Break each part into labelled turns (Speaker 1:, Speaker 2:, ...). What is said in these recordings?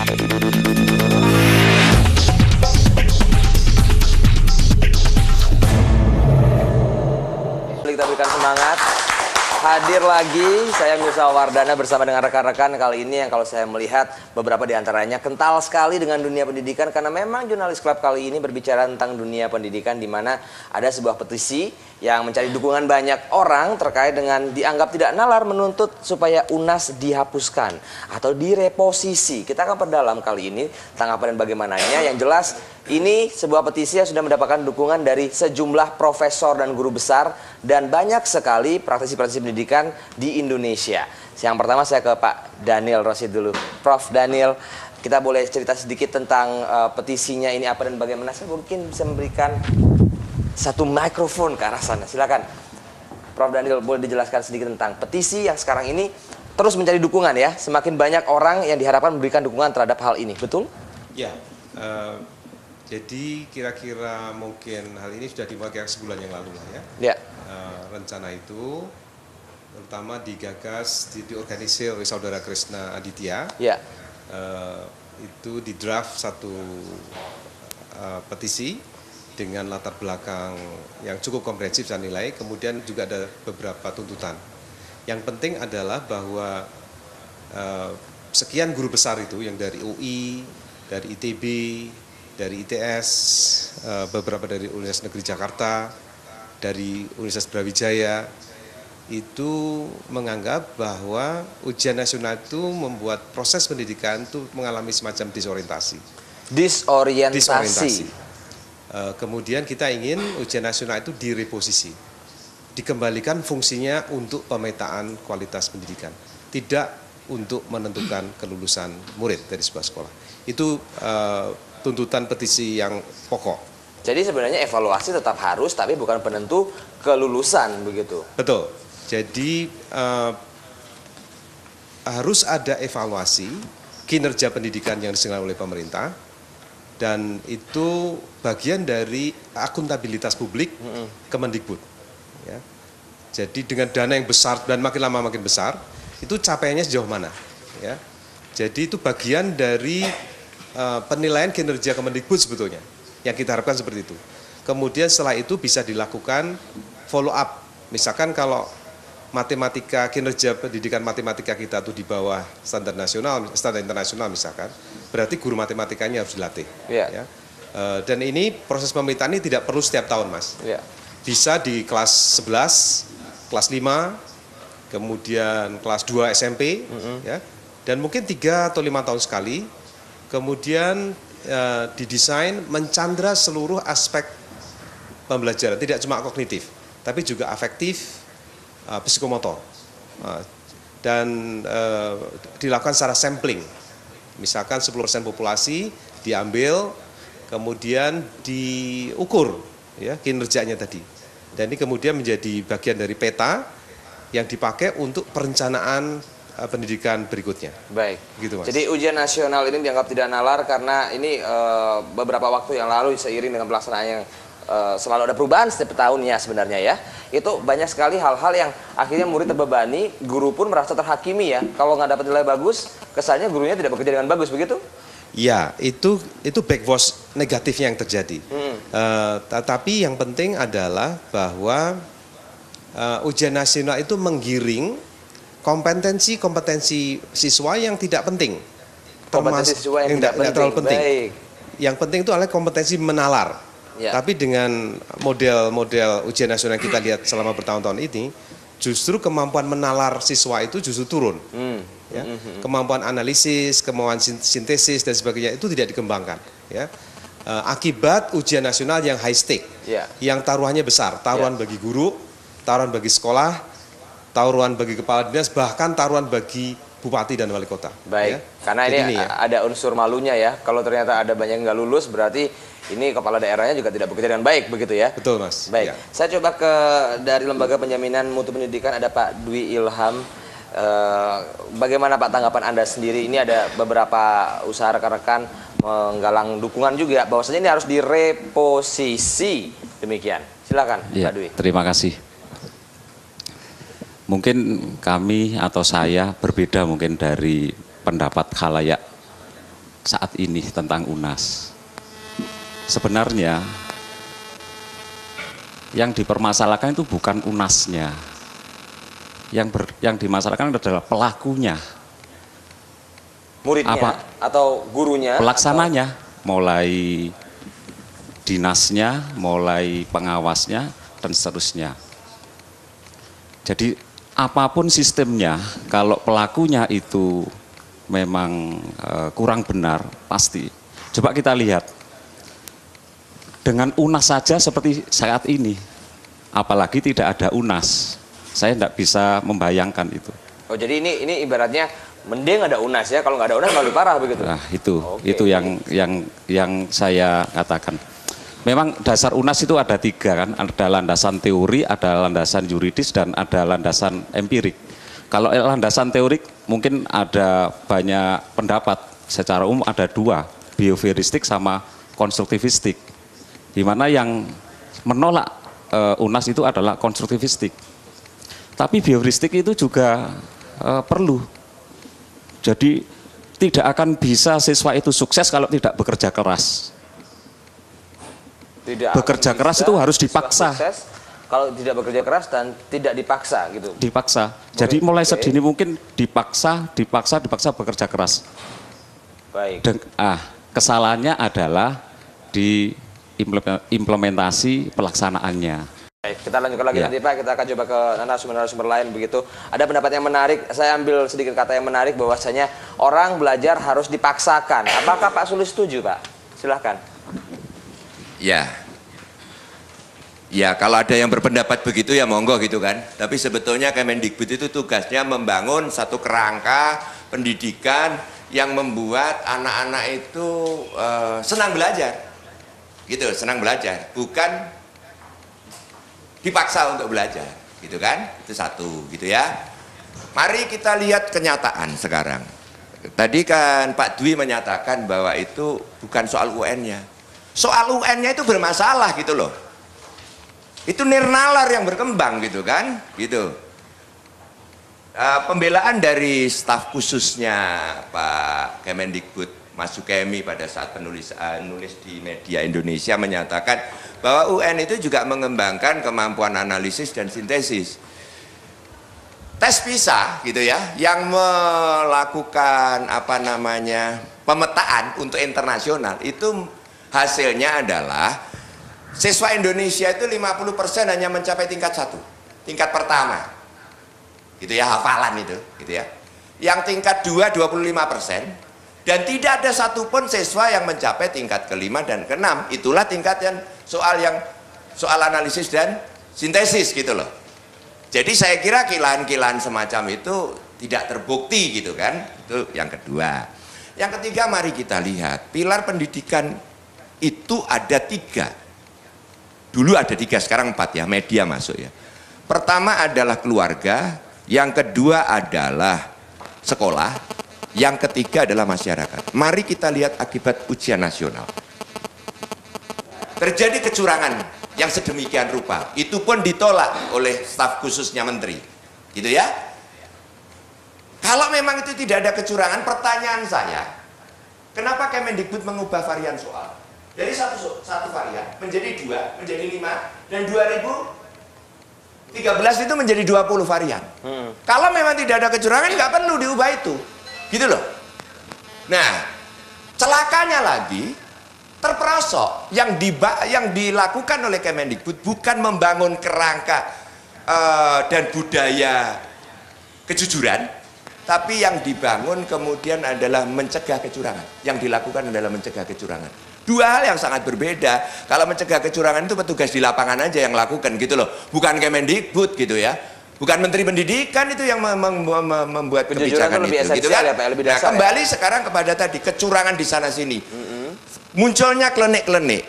Speaker 1: Kita berikan semangat. Hadir lagi, saya Mirsa Wardana bersama dengan rekan-rekan kali ini yang kalau saya melihat beberapa di antaranya kental sekali dengan dunia pendidikan karena memang Jurnalis Club kali ini berbicara tentang dunia pendidikan di mana ada sebuah petisi yang mencari dukungan banyak orang terkait dengan dianggap tidak nalar menuntut supaya UNAS dihapuskan atau direposisi. Kita akan perdalam kali ini tanggapan dan bagaimananya. Yang jelas ini sebuah petisi yang sudah mendapatkan dukungan dari sejumlah profesor dan guru besar dan banyak sekali praktisi-praktisi pendidikan di Indonesia. Yang pertama saya ke Pak Daniel Rosid dulu. Prof. Daniel, kita boleh cerita sedikit tentang petisinya ini apa dan bagaimana? Saya mungkin bisa memberikan satu mikrofon ke arah sana. Silakan. Prof. Daniel, boleh dijelaskan sedikit tentang petisi yang sekarang ini terus mencari dukungan ya. Semakin banyak orang yang diharapkan memberikan dukungan terhadap hal ini. Betul?
Speaker 2: Ya. Jadi kira-kira mungkin hal ini sudah dimulai sebulan yang lalu lah ya.
Speaker 1: Ya.
Speaker 2: Rencana itu terutama digagas, diorganisir oleh Saudara Krishna Aditya.
Speaker 1: Ya.
Speaker 2: Itu di draft satu petisi dengan latar belakang yang cukup komprehensif saya nilai. Kemudian juga ada beberapa tuntutan. Yang penting adalah bahwa sekian guru besar itu yang dari UI, dari ITB, dari ITS, beberapa dari Universitas Negeri Jakarta, dari Universitas Brawijaya, itu menganggap bahwa ujian nasional itu membuat proses pendidikan itu mengalami semacam disorientasi.
Speaker 1: Disorientasi.
Speaker 2: Kemudian kita ingin ujian nasional itu direposisi, dikembalikan fungsinya untuk pemetaan kualitas pendidikan, tidak untuk menentukan kelulusan murid dari sebuah sekolah. Itu tuntutan petisi yang pokok.
Speaker 1: Jadi sebenarnya evaluasi tetap harus, tapi bukan penentu kelulusan, begitu?
Speaker 2: Betul. Jadi harus ada evaluasi kinerja pendidikan yang diselenggarakan oleh pemerintah, dan itu bagian dari akuntabilitas publik Kemendikbud. Ya. Jadi dengan dana yang besar dan makin lama makin besar, itu capaiannya sejauh mana? Ya. Jadi itu bagian dari penilaian kinerja Kemendikbud sebetulnya, yang kita harapkan seperti itu. Kemudian setelah itu bisa dilakukan follow up. Misalkan kalau matematika, kinerja pendidikan matematika kita itu di bawah standar nasional, standar internasional misalkan, berarti guru matematikanya harus dilatih. Ya. Dan ini proses pemerintahan ini tidak perlu setiap tahun, Mas. Bisa di kelas 11, kelas 5, kemudian kelas 2 SMP, ya, dan mungkin 3 atau 5 tahun sekali. Kemudian didesain mencandra seluruh aspek pembelajaran, tidak cuma kognitif, tapi juga afektif, psikomotor, dan dilakukan secara sampling. Misalkan 10% populasi diambil, kemudian diukur ya kinerjanya tadi. Dan ini kemudian menjadi bagian dari peta yang dipakai untuk perencanaan pendidikan berikutnya.
Speaker 1: Baik.
Speaker 2: Gitu, Mas.
Speaker 1: Jadi ujian nasional ini dianggap tidak nalar karena ini beberapa waktu yang lalu seiring dengan pelaksanaan yang selalu ada perubahan setiap tahunnya sebenarnya ya. Itu banyak sekali hal-hal yang akhirnya murid terbebani, guru pun merasa terhakimi ya. Kalau nggak dapat nilai bagus, kesannya gurunya tidak bekerja dengan bagus, begitu?
Speaker 2: Ya, itu backwash negatifnya yang terjadi. Tapi yang penting adalah bahwa ujian nasional itu menggiring kompetensi siswa yang tidak penting.
Speaker 1: Kompetensi siswa yang tidak
Speaker 2: terlalu penting.
Speaker 1: Baik.
Speaker 2: Yang penting itu adalah kompetensi menalar. Ya. Tapi dengan model ujian nasional yang kita lihat selama bertahun-tahun ini, justru kemampuan menalar siswa itu justru turun. Ya. Kemampuan analisis, kemampuan sintesis dan sebagainya itu tidak dikembangkan. Ya. Akibat ujian nasional yang high stake, yang taruhannya besar, taruhan bagi guru, taruhan bagi sekolah, taruhan bagi kepala dinas, bahkan taruhan bagi bupati dan wali kota.
Speaker 1: Baik,
Speaker 2: ya.
Speaker 1: Karena ini ada unsur malunya ya. Kalau ternyata ada banyak yang nggak lulus, berarti ini kepala daerahnya juga tidak bekerja dengan baik, begitu ya?
Speaker 2: Betul, Mas.
Speaker 1: Baik,
Speaker 2: ya.
Speaker 1: Saya coba dari Lembaga Penjaminan Mutu Pendidikan, ada Pak Dwi Ilham. Bagaimana Pak tanggapan Anda sendiri? Ini ada beberapa usaha rekan-rekan menggalang dukungan juga, bahwasanya ini harus direposisi. Demikian. Silakan,
Speaker 3: ya,
Speaker 1: Pak Dwi.
Speaker 3: Terima kasih. Mungkin kami atau saya berbeda mungkin dari pendapat khalayak saat ini tentang UNAS. Sebenarnya yang dipermasalahkan itu bukan UNAS-nya. Yang dimasalahkan adalah pelakunya.
Speaker 1: Muridnya atau gurunya?
Speaker 3: Pelaksananya, mulai dinasnya, mulai pengawasnya, dan seterusnya. Jadi apapun sistemnya, kalau pelakunya itu memang kurang benar, pasti. Coba kita lihat, dengan UNAS saja seperti saat ini, apalagi tidak ada UNAS, saya tidak bisa membayangkan itu.
Speaker 1: Oh, jadi ini ibaratnya mending ada UNAS ya, kalau nggak ada UNAS malah lebih parah begitu.
Speaker 3: Nah, itu yang saya katakan. Memang dasar UNAS itu ada 3 kan, ada landasan teori, ada landasan yuridis, dan ada landasan empirik. Kalau landasan teorik mungkin ada banyak pendapat, secara umum ada 2, behavioristik sama konstruktivistik. Di mana yang menolak UNAS itu adalah konstruktivistik. Tapi behavioristik itu juga perlu. Jadi tidak akan bisa siswa itu sukses kalau tidak bekerja keras. Bekerja keras itu harus dipaksa.
Speaker 1: Sukses, kalau tidak bekerja keras dan tidak dipaksa gitu.
Speaker 3: Dipaksa. Jadi mulai sedini mungkin dipaksa bekerja keras.
Speaker 1: Baik.
Speaker 3: Kesalahannya adalah di implementasi pelaksanaannya.
Speaker 1: Baik, kita lanjutkan lagi nanti Pak, kita akan coba ke narasumber lain begitu. Ada pendapat yang menarik, saya ambil sedikit kata yang menarik bahwasanya orang belajar harus dipaksakan. Apakah Pak Sulis setuju Pak? Silahkan.
Speaker 4: Ya, kalau ada yang berpendapat begitu ya monggo gitu kan. Tapi sebetulnya Kemendikbud itu tugasnya membangun satu kerangka pendidikan yang membuat anak-anak itu senang belajar. Gitu, senang belajar. Bukan dipaksa untuk belajar. Gitu kan? Itu satu, gitu ya. Mari kita lihat kenyataan sekarang. Tadi kan Pak Dwi menyatakan bahwa itu bukan soal UN-nya. Soal UN-nya itu bermasalah gitu loh. Itu nirnalar yang berkembang gitu kan, gitu. Pembelaan dari staf khususnya Pak Kemendikbud Mas Sukemi pada saat nulis di media Indonesia menyatakan bahwa UN itu juga mengembangkan kemampuan analisis dan sintesis. Tes PISA gitu ya, yang melakukan pemetaan untuk internasional itu hasilnya adalah siswa Indonesia itu 50% hanya mencapai tingkat 1, tingkat pertama. Gitu ya, hafalan itu, gitu ya. Yang tingkat 2 25%, dan tidak ada satupun siswa yang mencapai tingkat ke-5 dan ke-6. Itulah tingkat yang soal analisis dan sintesis gitu loh. Jadi saya kira kilahan-kilahan semacam itu tidak terbukti gitu kan. Itu yang kedua. Yang ketiga, mari kita lihat pilar pendidikan itu ada 3. Dulu ada 3, sekarang 4 ya, media masuk ya. Pertama adalah keluarga, yang kedua adalah sekolah, yang ketiga adalah masyarakat. Mari kita lihat akibat ujian nasional. Terjadi kecurangan yang sedemikian rupa, itu pun ditolak oleh staf khususnya menteri. Gitu ya. Kalau memang itu tidak ada kecurangan, pertanyaan saya, kenapa Kemendikbud mengubah varian soal? Jadi satu varian menjadi 2, menjadi 5, dan 2013 itu menjadi 20 varian. Kalau memang tidak ada kecurangan, nggak perlu diubah itu, gitu loh. Nah, celakanya lagi, terperosok yang dilakukan oleh Kemendikbud bukan membangun kerangka dan budaya kejujuran, tapi yang dibangun kemudian adalah mencegah kecurangan. Yang dilakukan adalah mencegah kecurangan. 2 hal yang sangat berbeda. Kalau mencegah kecurangan itu petugas di lapangan aja yang lakukan gitu loh, bukan Kemendikbud gitu ya, bukan Menteri Pendidikan itu yang membuat kebijakan itu gitu kan. Ya, nah, kembali sekarang kepada tadi kecurangan di sana sini. Munculnya klenik-klenik.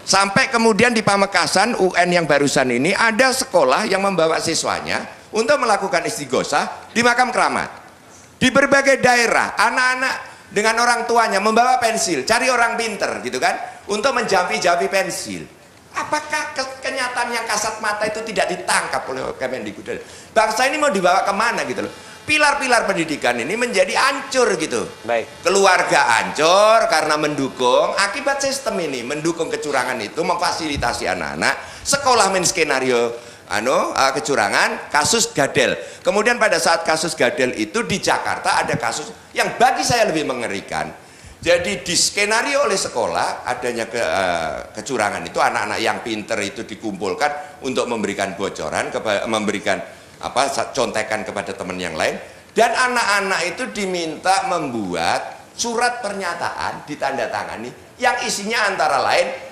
Speaker 4: Sampai kemudian di Pamekasan UN yang barusan ini ada sekolah yang membawa siswanya untuk melakukan istighosah di makam keramat. Di berbagai daerah anak-anak dengan orang tuanya membawa pensil, cari orang pinter gitu kan, untuk menjapi-japi pensil. Apakah kenyataan yang kasat mata itu tidak ditangkap oleh Kemendikbud? Bangsa ini mau dibawa kemana gitu loh? pilar-pilar pendidikan ini menjadi hancur gitu.
Speaker 1: Baik.
Speaker 4: Keluarga hancur karena mendukung, akibat sistem ini mendukung kecurangan itu, memfasilitasi anak-anak, sekolah main skenario kecurangan, kasus gadel. Kemudian pada saat kasus gadel itu di Jakarta ada kasus yang bagi saya lebih mengerikan. Jadi di skenario oleh sekolah adanya kecurangan itu, anak-anak yang pinter itu dikumpulkan untuk memberikan bocoran, memberikan contekan kepada teman yang lain, dan anak-anak itu diminta membuat surat pernyataan ditandatangani yang isinya antara lain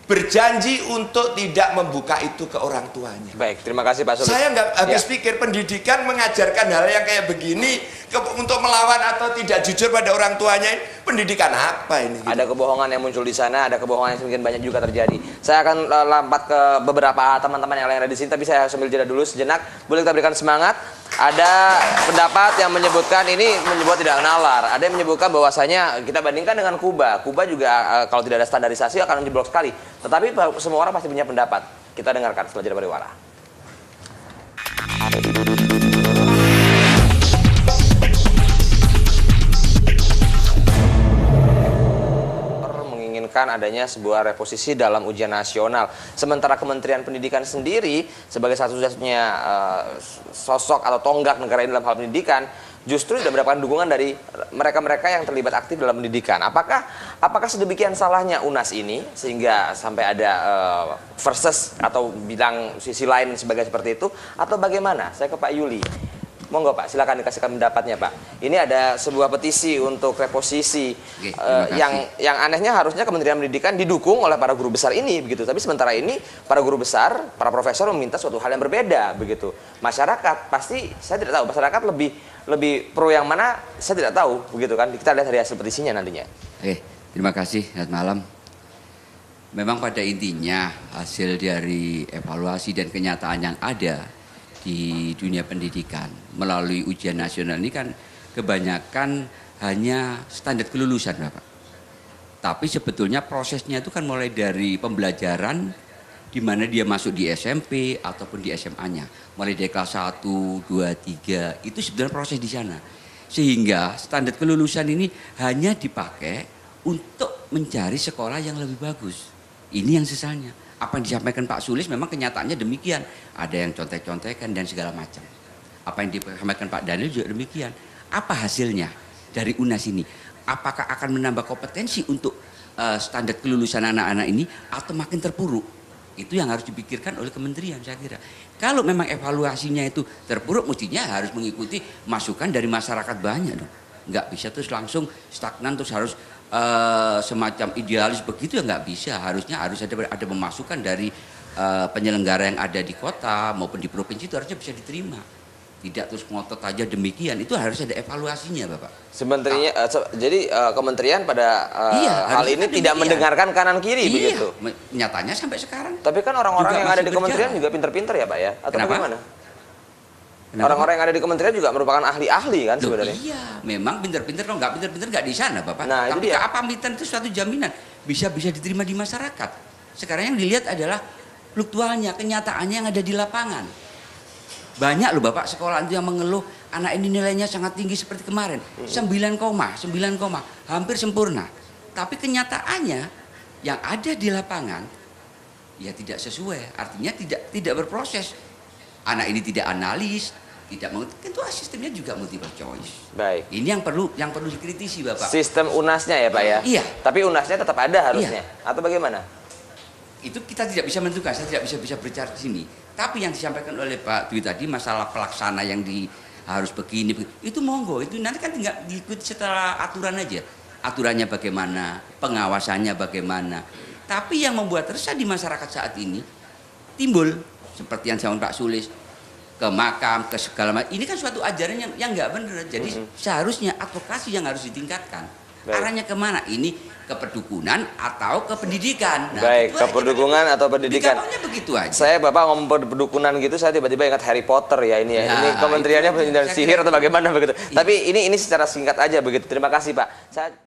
Speaker 4: berjanji untuk tidak membuka itu ke orang tuanya.
Speaker 1: Baik, terima kasih Pak Sulis.
Speaker 4: Saya nggak habis pikir pendidikan mengajarkan hal yang kayak begini untuk melawan atau tidak jujur pada orang tuanya. Pendidikan apa ini?
Speaker 1: Ada kebohongan yang muncul di sana, ada kebohongan yang semakin banyak juga terjadi. Saya akan lompat ke beberapa teman-teman yang lain ada di sini, tapi saya sambil jeda dulu sejenak. Boleh kita berikan semangat? Ada pendapat yang menyebutkan ini menyebut tidak nalar. Ada yang menyebutkan bahwasanya kita bandingkan dengan Kuba. Kuba juga kalau tidak ada standarisasi akan menjeblok sekali. Tetapi semua orang pasti punya pendapat. Kita dengarkan setelah jeda pariwara. Menginginkan adanya sebuah reposisi dalam ujian nasional. Sementara Kementerian Pendidikan sendiri sebagai satu-satunya sosok atau tonggak negara ini dalam hal pendidikan justru tidak mendapatkan dukungan dari mereka-mereka yang terlibat aktif dalam pendidikan. Apakah sedemikian salahnya UNAS ini sehingga sampai ada versus atau bilang sisi lain seperti itu, atau bagaimana? Saya ke Pak Yuli. Monggo Pak, silakan dikasihkan pendapatnya Pak. Ini ada sebuah petisi untuk reposisi.
Speaker 5: Oke,
Speaker 1: yang anehnya harusnya Kementerian Pendidikan didukung oleh para guru besar ini begitu. Tapi sementara ini para guru besar, para profesor meminta suatu hal yang berbeda begitu. Masyarakat pasti saya tidak tahu, masyarakat lebih pro yang mana saya tidak tahu begitu kan. Kita lihat dari hasil petisinya nantinya.
Speaker 5: Oke, terima kasih. Selamat malam. Memang pada intinya hasil dari evaluasi dan kenyataan yang ada di dunia pendidikan melalui ujian nasional ini kan kebanyakan hanya standar kelulusan Bapak. Tapi sebetulnya prosesnya itu kan mulai dari pembelajaran di mana dia masuk di SMP ataupun di SMA-nya. Mulai dari kelas 1, 2, 3 itu sebenarnya proses di sana. Sehingga standar kelulusan ini hanya dipakai untuk mencari sekolah yang lebih bagus. Ini yang sesalahnya. Apa yang disampaikan Pak Sulis memang kenyataannya demikian. Ada yang contek-contekan dan segala macam. Apa yang disampaikan Pak Daniel juga demikian. Apa hasilnya dari UNAS ini? Apakah akan menambah kompetensi untuk standar kelulusan anak-anak ini atau makin terpuruk? Itu yang harus dipikirkan oleh kementerian saya kira. Kalau memang evaluasinya itu terpuruk, mestinya harus mengikuti masukan dari masyarakat banyak dong. Nggak bisa terus langsung stagnan terus harus semacam idealis begitu ya nggak bisa. Harusnya harus ada pemasukan dari penyelenggara yang ada di kota maupun di provinsi, itu harusnya bisa diterima. Tidak terus ngotot aja demikian, itu harus ada evaluasinya Bapak.
Speaker 1: Sebenarnya jadi kementerian pada hal ini tidak
Speaker 5: demikian.
Speaker 1: mendengarkan kanan kiri begitu.
Speaker 5: Nyatanya sampai sekarang.
Speaker 1: Tapi kan orang-orang yang ada di kementerian
Speaker 5: berjalan.
Speaker 1: juga pinter-pinter ya Pak ya? Atau
Speaker 5: Kenapa?
Speaker 1: bagaimana? Orang-orang yang ada di kementerian juga merupakan ahli-ahli kan
Speaker 5: Loh,
Speaker 1: sebenarnya.
Speaker 5: iya, memang pinter-pinter, kalau nggak pinter-pinter nggak di sana Bapak.
Speaker 1: Nah,
Speaker 5: tapi
Speaker 1: itu dia.
Speaker 5: keapamitan itu suatu jaminan bisa diterima di masyarakat. Sekarang yang dilihat adalah fluktualnya, kenyataannya yang ada di lapangan. Banyak loh Bapak sekolah itu yang mengeluh anak ini nilainya sangat tinggi seperti kemarin, 9, hampir sempurna. Tapi kenyataannya yang ada di lapangan ya tidak sesuai, artinya tidak berproses. Anak ini tidak analis, tidak mengerti, itu sistemnya juga multiple choice.
Speaker 1: Baik.
Speaker 5: Ini yang perlu dikritisi Bapak.
Speaker 1: Sistem UNAS-nya ya Pak ya?
Speaker 5: Iya.
Speaker 1: Tapi UNAS-nya tetap ada harusnya. Atau bagaimana?
Speaker 5: Itu kita tidak bisa menentukan, saya tidak bisa bicara di sini. Tapi yang disampaikan oleh Pak Dwi tadi masalah pelaksana yang harus begini, itu monggo, itu nanti kan tinggal diikuti setelah aturan aja. Aturannya bagaimana, pengawasannya bagaimana. Tapi yang membuat resah di masyarakat saat ini timbul seperti yang zaman Pak Sulis ke makam, ke segala macam. Ini kan suatu ajaran yang nggak benar. Jadi seharusnya advokasi yang harus ditingkatkan.
Speaker 1: Baik.
Speaker 5: Arahnya kemana? Ini ke perdukunan atau ke pendidikan. Nah,
Speaker 1: Baik,
Speaker 5: itu
Speaker 1: ke
Speaker 5: aja,
Speaker 1: perdukunan atau pendidikan.
Speaker 5: Digabungnya begitu aja.
Speaker 1: Saya Bapak ngomong perdukunan gitu, saya tiba-tiba ingat Harry Potter ya ini ya.
Speaker 5: Nah,
Speaker 1: Ini kementeriannya
Speaker 5: itu
Speaker 1: pendidikan
Speaker 5: saya
Speaker 1: sihir
Speaker 5: kira-
Speaker 1: atau bagaimana begitu.
Speaker 5: Iya.
Speaker 1: Tapi ini secara singkat aja begitu. Terima kasih Pak. Saya